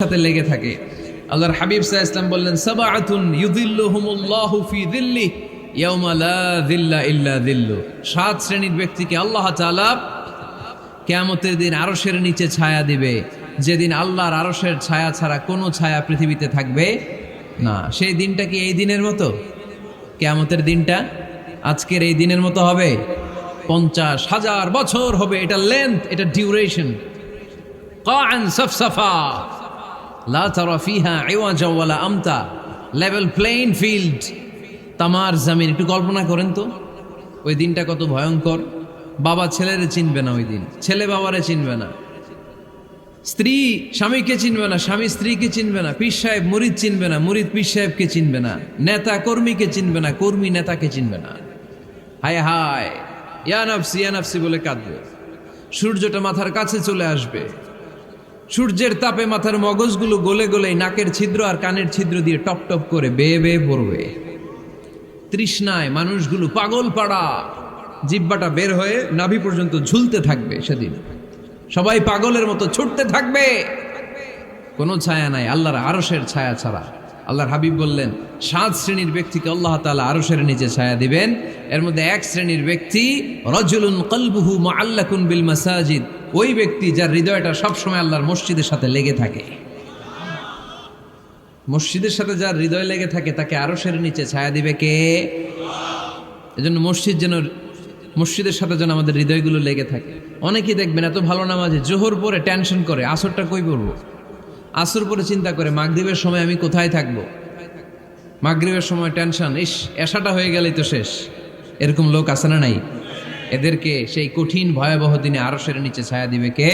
সাথে লেগে থাকে। আল্লাহর হাবিব সাল্লাল্লাহু আলাইহি ওয়াসাল্লাম বললেন, সাবআতুন ইউযিল্লুহুমুল্লাহু ফি যিল্লিহি ইয়াওমা লা যিল্লা ইল্লা যিল্লু। 7 শ্রেণীর ব্যক্তিকে আল্লাহ তাআলা কিয়ামতের দিন আরশের নিচে ছায়া দিবে, যেদিন আল্লাহর আরশের ছায়া ছাড়া কোনো ছায়া পৃথিবীতে থাকবে না। সেই দিনটা কি এই দিনের মতো? কিয়ামতের দিনটা আজকের এই দিনের মতো হবে? 50,000 বছর হবে। এটা লেন্থ, এটা ডিউরেশন। কাআন সাফসাফা লা তারা ফিহা ইওয়াজা ওয়ালা আমতা, লেভেল প্লেইং ফিল্ড, তামার জমিন। একটু কল্পনা করেন তো ওই দিনটা কত ভয়ঙ্কর। বাবা ছেলেরে চিনবে না ওই দিন, ছেলে বাবারে চিনবে না, স্ত্রী স্বামীকে চিনবে না, স্বামী স্ত্রীকে চিনবে না, পীর সাহেব মুরিদ চিনবে না, মুরিদ পীর সাহেবকে চিনবে না, নেতা কর্মীকে চিনবে না, কর্মী নেতাকে চিনবে না। হায় হায়, ইয়া নাফসি বলে কাঁদবে। সূর্যটা মাথার কাছে চলে আসবে, সূর্যের তাপে মাথার মগজগুলো গলে গলে নাকের ছিদ্র আর কানের ছিদ্র দিয়ে টপ টপ করে বেয়ে বেয়ে পড়বে। তৃষ্ণায় মানুষগুলো পাগল পাড়া, জিহ্বাটা বের হয়ে নাভি পর্যন্ত ঝুলতে থাকবে। সেদিন সবাই পাগলের মতো ছুটতে থাকবে, কোনো ছায়া নাই আল্লাহর আরশের ছায়া ছাড়া। আল্লাহর হাবিব বললেন 7 শ্রেণীর ব্যক্তিকে আল্লাহ তাআলা আরশের নিচে ছায়া দিবেন। এর মধ্যে 1 শ্রেণীর ব্যক্তি রাজুলুন কলবুহু মুআল্লাকুন বিল মাসাজিদ, ওই ব্যক্তি যার হৃদয়টা সবসময় আল্লাহর মসজিদের সাথে লেগে থাকে। মসজিদের সাথে যার হৃদয় লেগে থাকে তাকে আরশের নিচে ছায়া দিবে কে? এজন্য মসজিদের সাথে যেন আমাদের হৃদয়গুলো লেগে থাকে। অনেকেই দেখবেন এত ভালো নামাজে, জোহর পরে টেনশন করে আসরটা কই পড়বো, আসর পরে চিন্তা করে মাগরিবের সময় আমি কোথায় থাকবো, মাগরিবের সময় টেনশন, ইস এশাটা হয়ে গেলেই তো শেষ। এরকম লোক আছে না নাই? এদেরকে সেই কঠিন ভয়াবহ দিনে আরশের নিচে ছায়া দিবে কে?